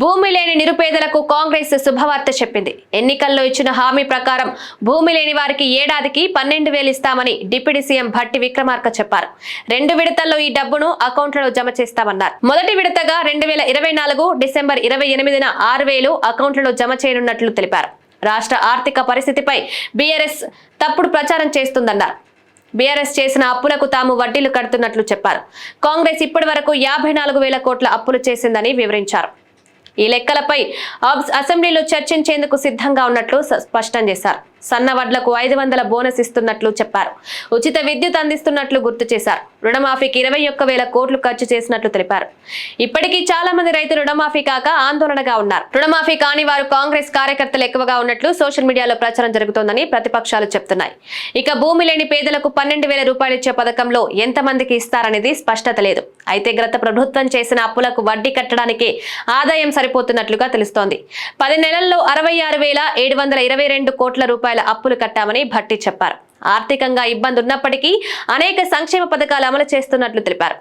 భూమి లేని నిరుపేదలకు కాంగ్రెస్ శుభవార్త చెప్పింది. ఎన్నికల్లో ఇచ్చిన హామీ ప్రకారం భూమి లేని వారికి ఏడాదికి 12,000 ఇస్తామని డిప్యూటీ సీఎం భట్టి విక్రమార్క చెప్పారు. 2 విడతల్లో ఈ డబ్బును అకౌంట్లలో జమ చేస్తామన్నారు. మొదటి విడతగా 2024 డిసెంబర్ 28న 6,000 అకౌంట్లలో జమ చేయనున్నట్లు తెలిపారు. రాష్ట్ర ఆర్థిక పరిస్థితిపై బీఆర్ఎస్ తప్పుడు ప్రచారం చేస్తుందన్నారు. బీఆర్ఎస్ చేసిన అప్పులకు తాము వడ్డీలు కడుతున్నట్లు చెప్పారు. కాంగ్రెస్ ఇప్పటి వరకు 54,000 కోట్ల అప్పులు చేసిందని వివరించారు. ఈ లెక్కలపై అసెంబ్లీలో చర్చించేందుకు సిద్ధంగా ఉన్నట్లు స్పష్టం చేశారు. సన్న వడ్లకు 500 బోనస్ ఇస్తున్నట్లు చెప్పారు. ఉచిత విద్యుత్ అందిస్తున్నట్లు గుర్తు చేశారు. రుణమాఫీకి 21,000 కోట్లు ఖర్చు చేసినట్లు తెలిపారు. ఇప్పటికీ చాలా మంది రైతులు రుణమాఫీ కాక ఆందోళనగా ఉన్నారు. రుణమాఫీ కాని వారు కాంగ్రెస్ కార్యకర్తలు ఎక్కువగా ఉన్నట్లు సోషల్ మీడియాలో ప్రచారం జరుగుతోందని ప్రతిపక్షాలు చెప్తున్నాయి. ఇక భూమి లేని పేదలకు 12,000 రూపాయలు ఇచ్చే పథకంలో ఎంతమందికి ఇస్తారనేది స్పష్టత లేదు. అయితే గత ప్రభుత్వం చేసిన అప్పులకు వడ్డీ కట్టడానికి ఆదాయం సరిపోతున్నట్లుగా తెలుస్తోంది. 10 నెలల్లో 66,722 కోట్ల రూపాయల అప్పులు కట్టామని భట్టి చెప్పారు. ఆర్థికంగా ఇబ్బంది ఉన్నప్పటికీ అనేక సంక్షేమ పథకాలు అమలు చేస్తున్నట్లు తెలిపారు.